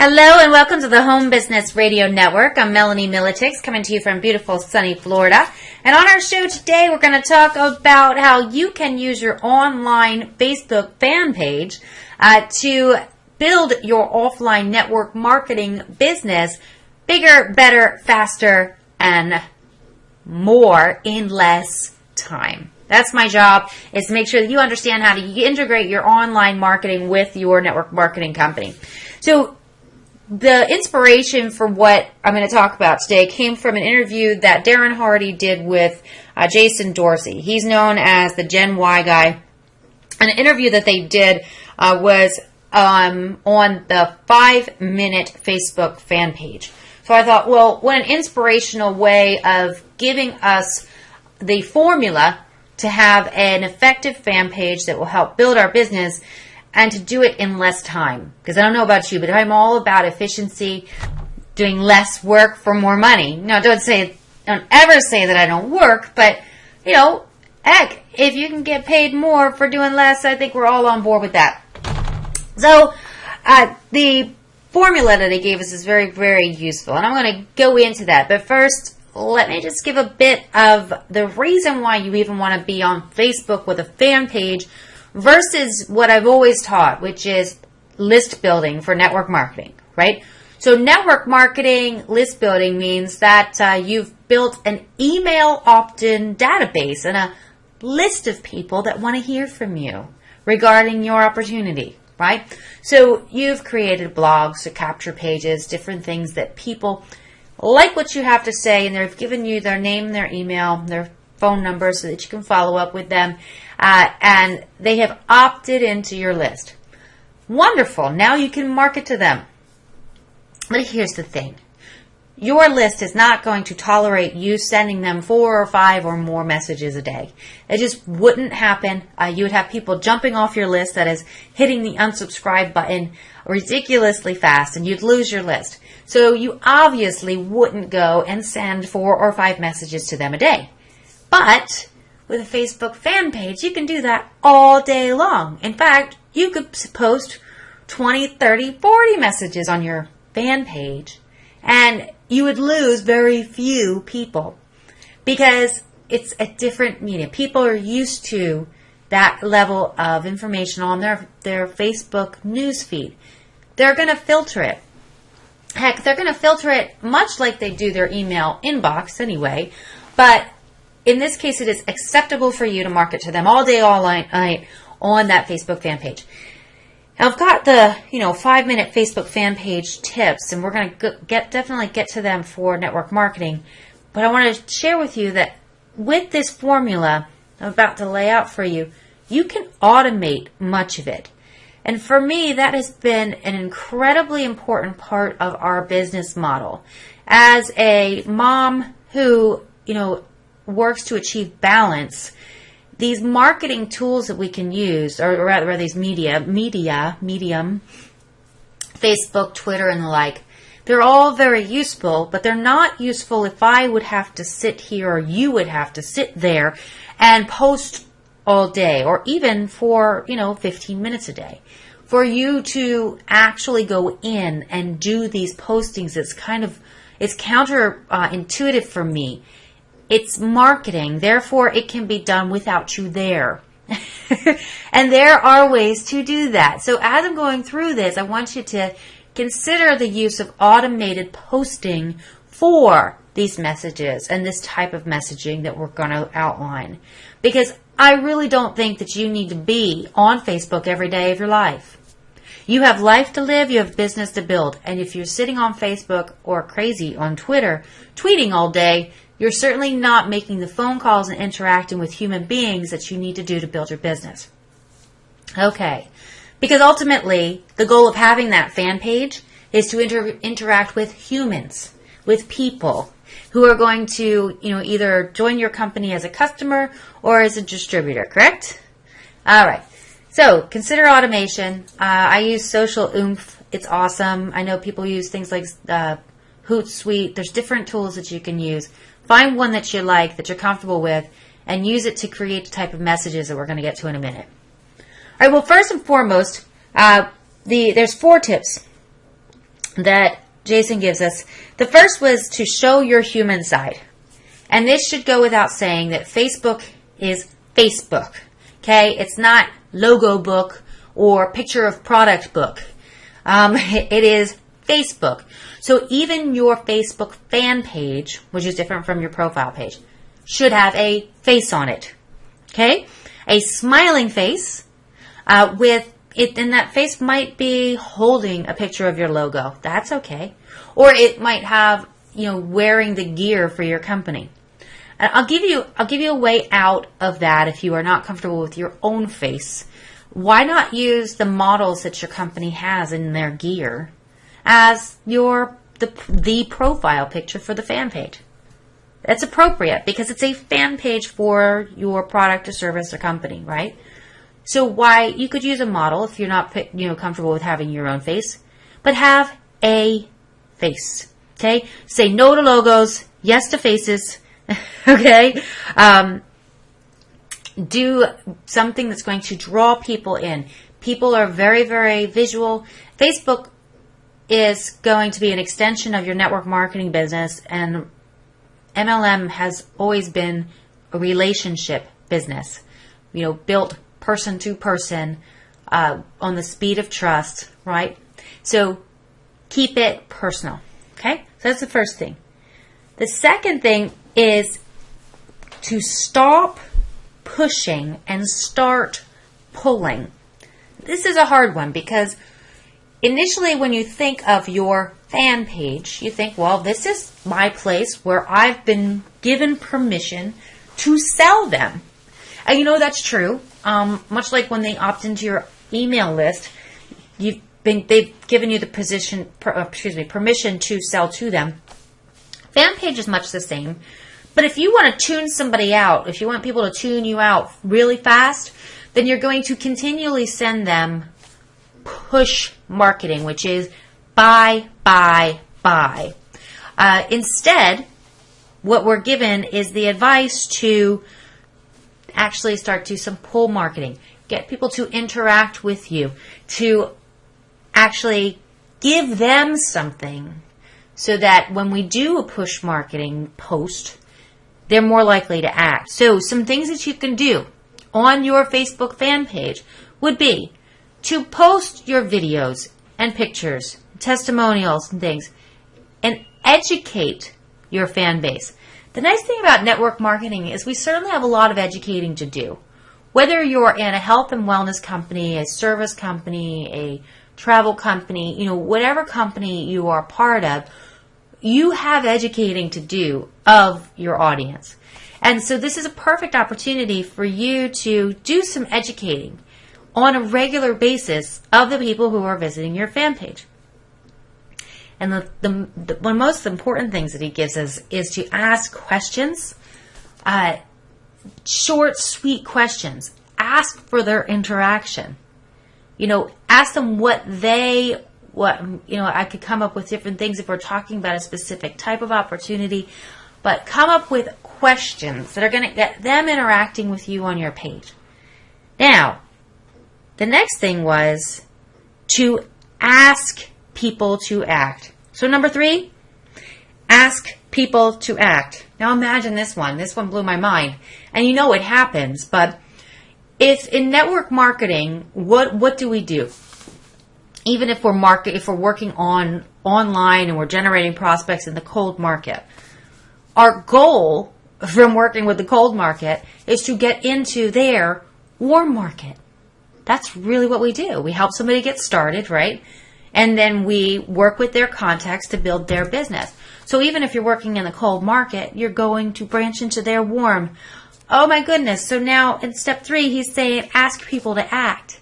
Hello and welcome to the Home Business Radio Network. I'm Melanie Milletics, coming to you from beautiful sunny Florida. And on our show today, we're going to talk about how you can use your online Facebook fan page to build your offline network marketing business bigger, better, faster, and more in less time. That's my job, is to make sure that you understand how to integrate your online marketing with your network marketing company. So the inspiration for what I'm going to talk about today came from an interview that Darren Hardy did with Jason Dorsey. He's known as the Gen Y guy. An interview that they did was on the 5-minute Facebook fan page. So I thought, well, what an inspirational way of giving us the formula to have an effective fan page that will help build our business and to do it in less time. Because I don't know about you, but I'm all about efficiency, doing less work for more money. Now, don't ever say that I don't work, but, heck, if you can get paid more for doing less, I think we're all on board with that. So, the formula that he gave us is very, very useful, and I'm going to go into that. But first, let me just give a bit of the reason why you even want to be on Facebook with a fan page versus what I've always taught, which is list building for network marketing, right? So network marketing, list building means that you've built an email opt-in database and a list of people that want to hear from you regarding your opportunity, right? So you've created blogs to capture pages, different things that people like what you have to say, and they've given you their name, their email, their phone number so that you can follow up with them, and they have opted into your list. Wonderful. Now you can market to them. But here's the thing. Your list is not going to tolerate you sending them 4 or 5 or more messages a day. It just wouldn't happen. You would have people jumping off your list, that is, hitting the unsubscribe button ridiculously fast, and you'd lose your list. So you obviously wouldn't go and send 4 or 5 messages to them a day. But with a Facebook fan page, you can do that all day long. In fact, you could post 20, 30, 40 messages on your fan page, and you would lose very few people because it's a different medium. People are used to that level of information on their Facebook news feed. They're going to filter it. Heck, they're going to filter it much like they do their email inbox anyway, but in this case, it is acceptable for you to market to them all day, all night on that Facebook fan page. Now, I've got the 5-minute Facebook fan page tips, and we're going to definitely get to them for network marketing. But I want to share with you that with this formula I'm about to lay out for you, you can automate much of it. And for me, that has been an incredibly important part of our business model. As a mom who, works to achieve balance, these marketing tools that we can use, or rather these medium, Facebook, Twitter, and the like, they're all very useful, but they're not useful if I would have to sit here or you would have to sit there and post all day, or even for, 15 minutes a day. For you to actually go in and do these postings, it's counterintuitive for me. It's marketing, therefore it can be done without you there. And there are ways to do that. So as I'm going through this, I want you to consider the use of automated posting for these messages and this type of messaging that we're going to outline. Because I really don't think that you need to be on Facebook every day of your life. You have life to live, you have business to build. And if you're sitting on Facebook or crazy on Twitter, tweeting all day, you're certainly not making the phone calls and interacting with human beings that you need to do to build your business. Okay. Because ultimately, the goal of having that fan page is to interact with humans, with people who are going to, either join your company as a customer or as a distributor, correct? All right. So consider automation. I use Social Oomph. It's awesome. I know people use things like Hootsuite. There's different tools that you can use. Find one that you like, that you're comfortable with, and use it to create the type of messages that we're going to get to in a minute. All right, well, first and foremost, there's 4 tips that Jason gives us. The first was to show your human side. And this should go without saying that Facebook is Facebook. Okay? It's not logo book or picture of product book. It is Facebook. So even your Facebook fan page, which is different from your profile page, should have a face on it. Okay? A smiling face with it, and that face might be holding a picture of your logo. That's okay. Or it might have, wearing the gear for your company. And I'll give you a way out of that if you are not comfortable with your own face. Why not use the models that your company has in their gear as the profile picture for the fan page? That's appropriate because it's a fan page for your product or service or company, right? So why you could use a model if you're not comfortable with having your own face, but have a face. Okay? Say no to logos, yes to faces. Okay? Do something that's going to draw people in. People are very, very visual. Facebook is going to be an extension of your network marketing business, and MLM has always been a relationship business. Built person to person on the speed of trust, right? So keep it personal. Okay? So that's the first thing. The second thing is to stop pushing and start pulling. This is a hard one because initially when you think of your fan page, you think, well, this is my place where I've been given permission to sell them. And that's true. Much like when they opt into your email list, they've given you the permission to sell to them. Fan page is much the same. But if you want to tune somebody out, if you want people to tune you out really fast, then you're going to continually send them push marketing, which is buy, buy, buy. Instead, what we're given is the advice to actually start to do some pull marketing. Get people to interact with you, to actually give them something so that when we do a push marketing post, they're more likely to act. So some things that you can do on your Facebook fan page would be to post your videos and pictures, testimonials and things, and educate your fan base. The nice thing about network marketing is we certainly have a lot of educating to do. Whether you're in a health and wellness company, a service company, a travel company, whatever company you are part of, you have educating to do of your audience. And so this is a perfect opportunity for you to do some educating on a regular basis of the people who are visiting your fan page. And one of the most important things that he gives us is to ask questions, short, sweet questions. Ask for their interaction. Ask them I could come up with different things if we're talking about a specific type of opportunity, but come up with questions that are going to get them interacting with you on your page. Now, the next thing was to ask people to act. So number 3, ask people to act. Now imagine this one. This one blew my mind. And it happens, but if in network marketing, what do we do? Even if we're working online and we're generating prospects in the cold market, our goal from working with the cold market is to get into their warm market. That's really what we do. We help somebody get started, right? And then we work with their contacts to build their business. So even if you're working in the cold market, you're going to branch into their warm. Oh my goodness. So now in step 3, he's saying ask people to act.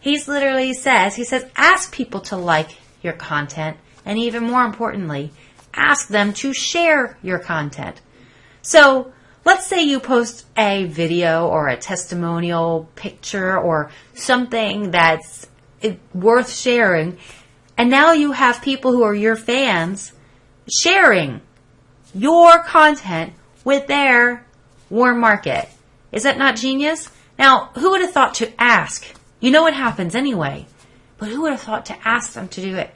He says, ask people to like your content. And even more importantly, ask them to share your content. So let's say you post a video or a testimonial picture or something that's worth sharing, and now you have people who are your fans sharing your content with their warm market. Is that not genius? Now, who would have thought to ask? You know what happens anyway, but who would have thought to ask them to do it?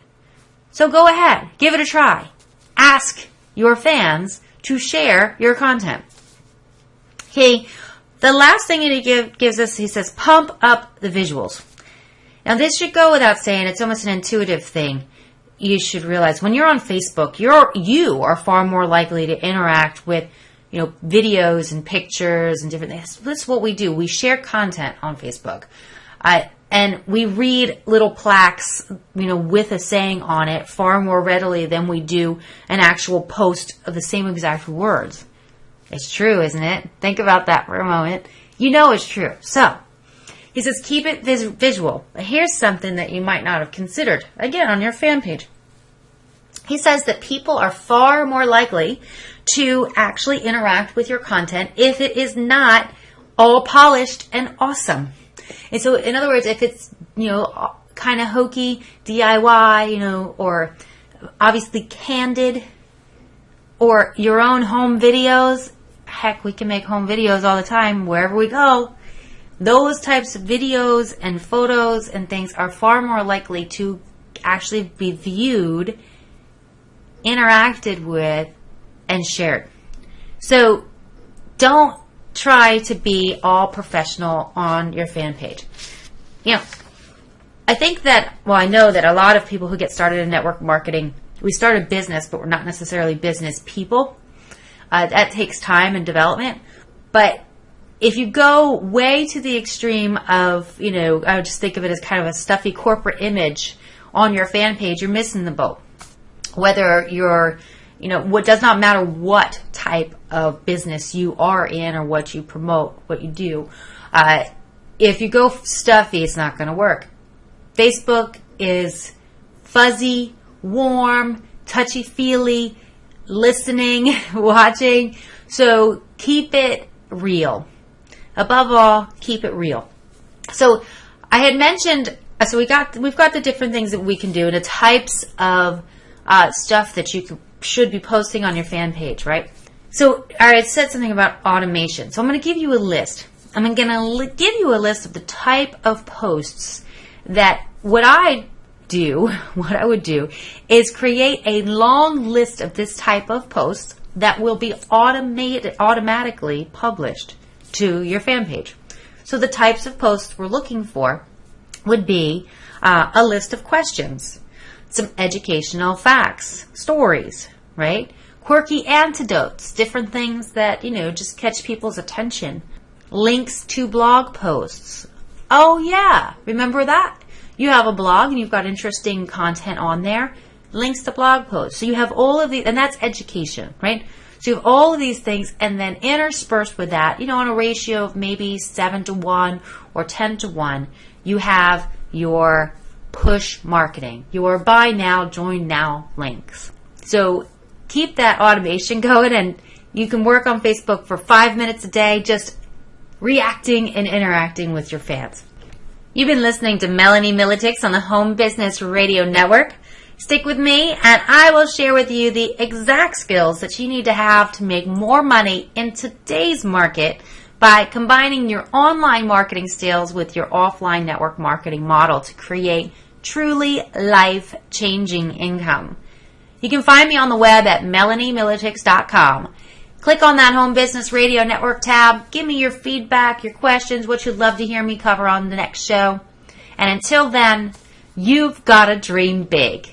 So go ahead, give it a try. Ask your fans to share your content. Okay, the last thing he gives us, he says, pump up the visuals. Now this should go without saying, it's almost an intuitive thing. You should realize when you're on Facebook, you are far more likely to interact with, videos and pictures and different things. That's what we do. We share content on Facebook. And we read little plaques, with a saying on it far more readily than we do an actual post of the same exact words. It's true, isn't it? Think about that for a moment. It's true. So, he says keep it visual. But here's something that you might not have considered, again, on your fan page. He says that people are far more likely to actually interact with your content if it is not all polished and awesome. And so, in other words, if it's, kind of hokey, DIY, or obviously candid, or your own home videos, heck, we can make home videos all the time wherever we go. Those types of videos and photos and things are far more likely to actually be viewed, interacted with, and shared. So don't try to be all professional on your fan page. I know that a lot of people who get started in network marketing, we start a business, but we're not necessarily business people. That takes time and development. But if you go way to the extreme of, I would just think of it as kind of a stuffy corporate image on your fan page, you're missing the boat. Whether you're, what does not matter what type of business you are in or what you promote, what you do. If you go stuffy, it's not going to work. Facebook is fuzzy, warm, touchy-feely, listening, watching. So keep it real. Above all, keep it real. So I had mentioned, we've got the different things that we can do and the types of stuff that you should be posting on your fan page, right? So I had said something about automation. So I'm going to give you a list. I'm going to give you a list of the type of posts that what I would do is create a long list of this type of posts that will be automatically published to your fan page. So the types of posts we're looking for would be a list of questions, some educational facts, stories, right? Quirky anecdotes, different things that, just catch people's attention. Links to blog posts. Oh yeah, remember that? You have a blog and you've got interesting content on there. Links to blog posts. So you have all of these, and that's education, right? So you have all of these things, and then interspersed with that, on a ratio of maybe 7-1 or 10-1, you have your push marketing, your buy now, join now links. So keep that automation going, and you can work on Facebook for 5 minutes a day, just reacting and interacting with your fans. You've been listening to Melanie Milletics on the Home Business Radio Network. Stick with me, and I will share with you the exact skills that you need to have to make more money in today's market by combining your online marketing skills with your offline network marketing model to create truly life-changing income. You can find me on the web at melaniemilletics.com. Click on that Home Business Radio Network tab. Give me your feedback, your questions, what you'd love to hear me cover on the next show. And until then, you've got to dream big.